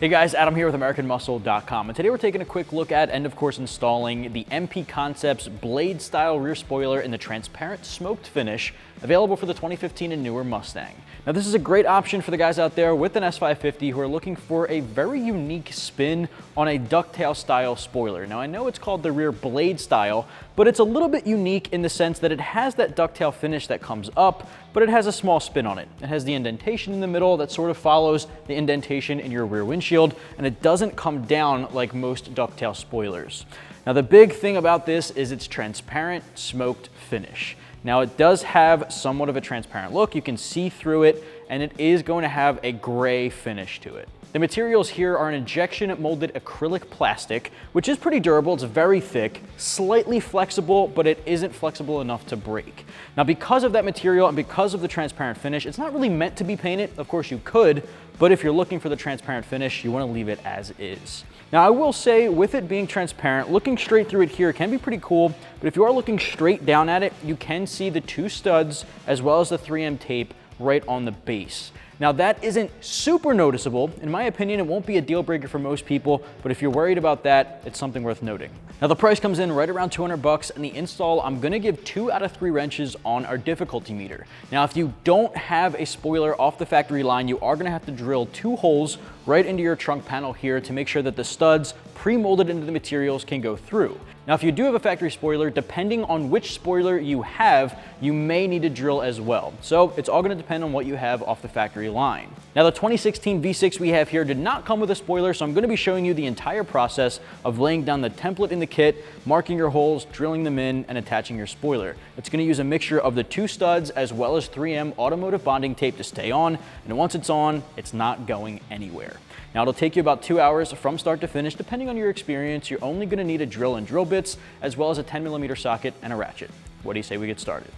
Hey guys, Adam here with AmericanMuscle.com, and today we're taking a quick look at and of course installing the MP Concepts blade style rear spoiler in the transparent smoked finish available for the 2015 and newer Mustang. Now this is a great option for the guys out there with an S550 who are looking for a very unique spin on a ducktail style spoiler. Now I know it's called the rear blade style, but it's a little bit unique in the sense that it has that ducktail finish that comes up, but it has a small spin on it. It has the indentation in the middle that sort of follows the indentation in your rear windshield, and it doesn't come down like most ducktail spoilers. Now the big thing about this is its transparent smoked finish. Now it does have somewhat of a transparent look, you can see through it, and it is going to have a gray finish to it. The materials here are an injection molded acrylic plastic, which is pretty durable. It's very thick, slightly flexible, but it isn't flexible enough to break. Now, because of that material and because of the transparent finish, it's not really meant to be painted. Of course you could, but if you're looking for the transparent finish, you want to leave it as is. Now, I will say with it being transparent, looking straight through it here can be pretty cool, but if you are looking straight down at it, you can see the two studs as well as the 3M tape right on the base. Now that isn't super noticeable. In my opinion, it won't be a deal breaker for most people, but if you're worried about that, it's something worth noting. Now the price comes in right around 200 bucks, and the install, I'm gonna give 2 out of 3 wrenches on our difficulty meter. Now if you don't have a spoiler off the factory line, you are gonna have to drill 2 holes right into your trunk panel here to make sure that the studs pre-molded into the materials can go through. Now, if you do have a factory spoiler, depending on which spoiler you have, you may need to drill as well. So it's all gonna depend on what you have off the factory line. Now, the 2016 V6 we have here did not come with a spoiler, so I'm gonna be showing you the entire process of laying down the template in the kit, marking your holes, drilling them in, and attaching your spoiler. It's gonna use a mixture of the 2 studs as well as 3M automotive bonding tape to stay on, and once it's on, it's not going anywhere. Now it'll take you about 2 hours from start to finish. Depending on your experience, you're only gonna need a drill and drill bits, as well as a 10mm socket and a ratchet. What do you say we get started?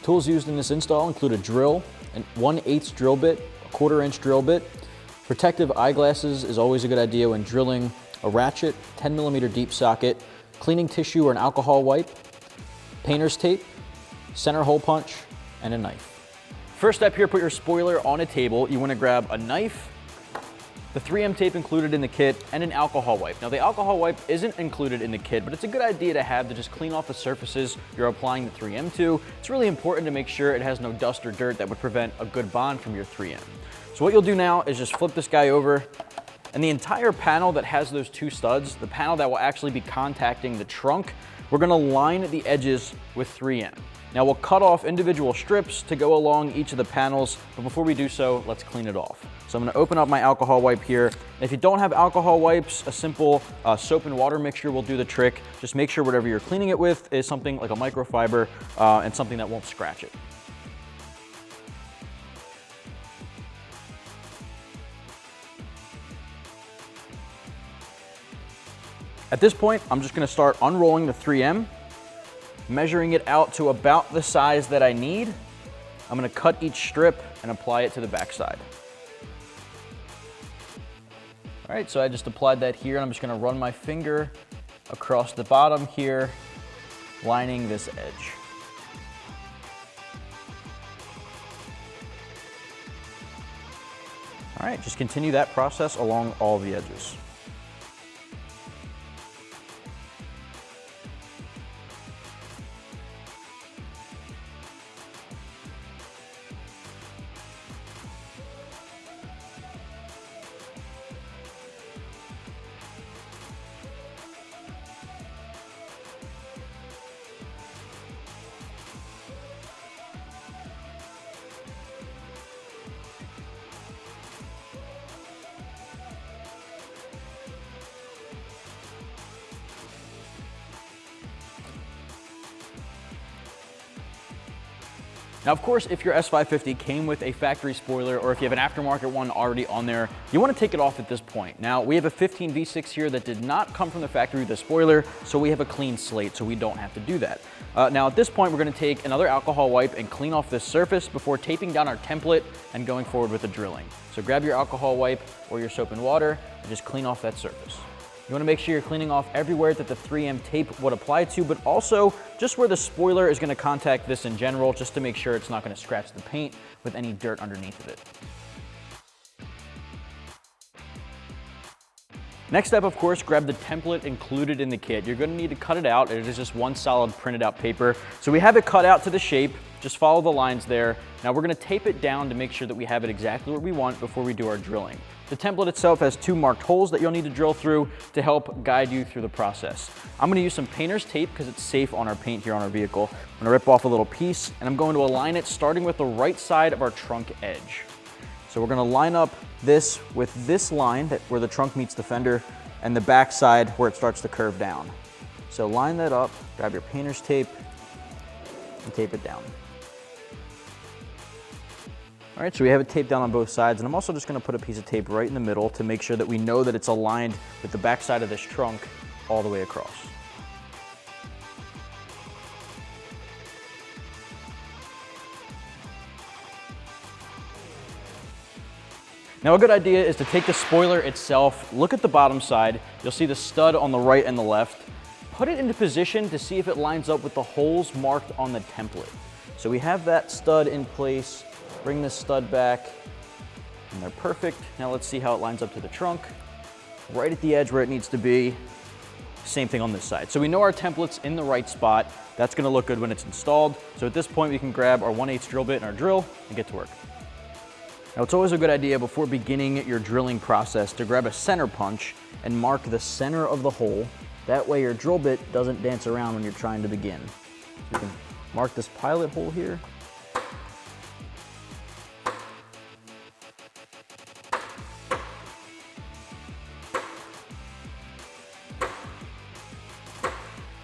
Tools used in this install include a drill, an 1/8 drill bit, a 1/4 drill bit. Protective eyeglasses is always a good idea when drilling, a ratchet, 10mm deep socket, cleaning tissue or an alcohol wipe, painter's tape, center hole punch, and a knife. First step here, put your spoiler on a table. You wanna grab a knife, the 3M tape included in the kit, and an alcohol wipe. Now the alcohol wipe isn't included in the kit, but it's a good idea to have to just clean off the surfaces you're applying the 3M to. It's really important to make sure it has no dust or dirt that would prevent a good bond from your 3M. So what you'll do now is just flip this guy over, and the entire panel that has those 2 studs, the panel that will actually be contacting the trunk, we're gonna line the edges with 3M. Now we'll cut off individual strips to go along each of the panels, but before we do so, let's clean it off. So I'm gonna open up my alcohol wipe here. If you don't have alcohol wipes, a simple soap and water mixture will do the trick. Just make sure whatever you're cleaning it with is something like a microfiber and something that won't scratch it. At this point, I'm just gonna start unrolling the 3M, measuring it out to about the size that I need. I'm gonna cut each strip and apply it to the backside. All right, so I just applied that here, and I'm just gonna run my finger across the bottom here, lining this edge. All right, just continue that process along all the edges. Now, of course, if your S550 came with a factory spoiler, or if you have an aftermarket one already on there, you want to take it off at this point. Now, we have a 15 V6 here that did not come from the factory with a spoiler, so we have a clean slate, so we don't have to do that. Now, at this point, we're going to take another alcohol wipe and clean off this surface before taping down our template and going forward with the drilling. So grab your alcohol wipe or your soap and water and just clean off that surface. You want to make sure you're cleaning off everywhere that the 3M tape would apply to, but also just where the spoiler is going to contact this in general, just to make sure it's not going to scratch the paint with any dirt underneath of it. Next step, of course, grab the template included in the kit. You're gonna need to cut it out. It is just one solid printed out paper. So we have it cut out to the shape. Just follow the lines there. Now we're gonna tape it down to make sure that we have it exactly where we want before we do our drilling. The template itself has 2 marked holes that you'll need to drill through to help guide you through the process. I'm gonna use some painter's tape because it's safe on our paint here on our vehicle. I'm gonna rip off a little piece and I'm going to align it starting with the right side of our trunk edge. So we're gonna line up this with this line where the trunk meets the fender and the back side where it starts to curve down. So line that up, grab your painter's tape and tape it down. All right, so we have it taped down on both sides, and I'm also just gonna put a piece of tape right in the middle to make sure that we know that it's aligned with the back side of this trunk all the way across. Now a good idea is to take the spoiler itself, look at the bottom side, you'll see the stud on the right and the left, put it into position to see if it lines up with the holes marked on the template. So we have that stud in place, bring this stud back, and they're perfect. Now let's see how it lines up to the trunk. Right at the edge where it needs to be. Same thing on this side. So we know our template's in the right spot. That's gonna look good when it's installed. So at this point, we can grab our 1/8 drill bit and our drill and get to work. Now it's always a good idea before beginning your drilling process to grab a center punch and mark the center of the hole. That way your drill bit doesn't dance around when you're trying to begin. So you can mark this pilot hole here.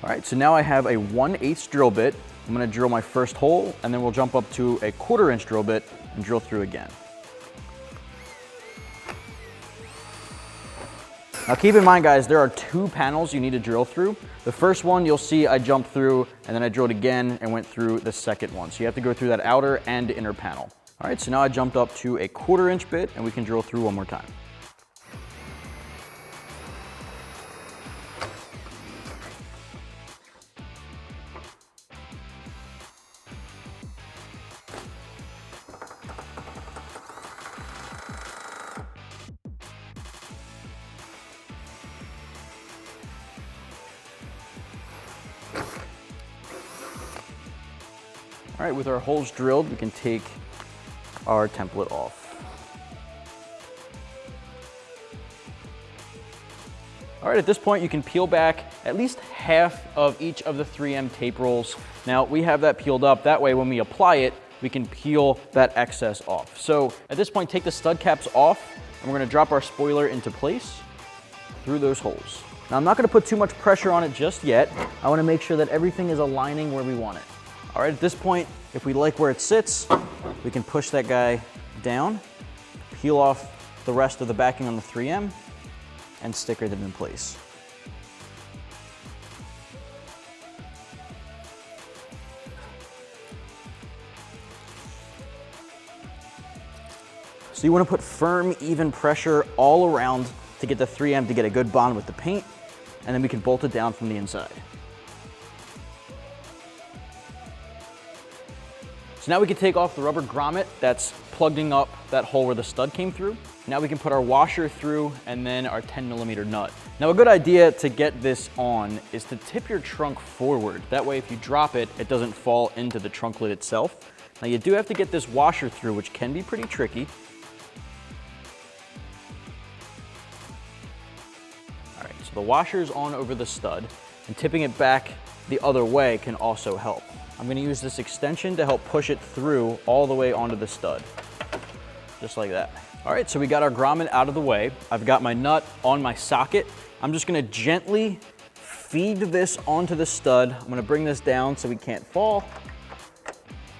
All right, so now I have a 1/8 drill bit. I'm gonna drill my first hole, and then we'll jump up to a 1/4 inch drill bit and drill through again. Now keep in mind, guys, there are 2 panels you need to drill through. The first one you'll see I jumped through, and then I drilled again and went through the second one. So you have to go through that outer and inner panel. All right, so now I jumped up to a 1/4 inch bit, and we can drill through one more time. All right, with our holes drilled, we can take our template off. All right, at this point, you can peel back at least half of each of the 3M tape rolls. Now, we have that peeled up. That way, when we apply it, we can peel that excess off. So at this point, take the stud caps off, and we're gonna drop our spoiler into place through those holes. Now, I'm not gonna put too much pressure on it just yet. I wanna make sure that everything is aligning where we want it. All right, at this point, if we like where it sits, we can push that guy down, peel off the rest of the backing on the 3M, and sticker it in place. So you want to put firm, even pressure all around to get the 3M to get a good bond with the paint, and then we can bolt it down from the inside. So now we can take off the rubber grommet that's plugging up that hole where the stud came through. Now we can put our washer through and then our 10mm nut. Now a good idea to get this on is to tip your trunk forward. That way if you drop it, it doesn't fall into the trunk lid itself. Now you do have to get this washer through, which can be pretty tricky. All right, so the washer's on over the stud, and tipping it back the other way can also help. I'm gonna use this extension to help push it through all the way onto the stud, just like that. All right, so we got our grommet out of the way. I've got my nut on my socket. I'm just gonna gently feed this onto the stud. I'm gonna bring this down so we can't fall.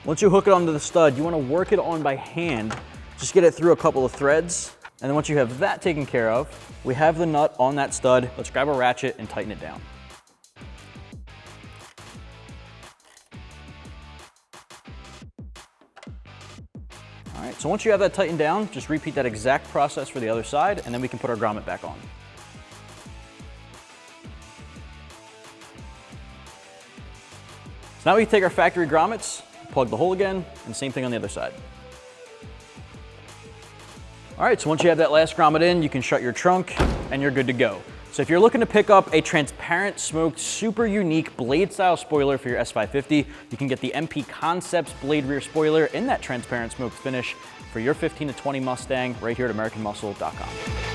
Once you hook it onto the stud, you wanna work it on by hand. Just get it through a couple of threads. And then once you have that taken care of, we have the nut on that stud. Let's grab a ratchet and tighten it down. All right, so once you have that tightened down, just repeat that exact process for the other side, and then we can put our grommet back on. So now we can take our factory grommets, plug the hole again, and same thing on the other side. All right, so once you have that last grommet in, you can shut your trunk and you're good to go. So if you're looking to pick up a transparent smoked, super unique blade style spoiler for your S550, you can get the MP Concepts blade rear spoiler in that transparent smoked finish for your 15 to 20 Mustang right here at AmericanMuscle.com.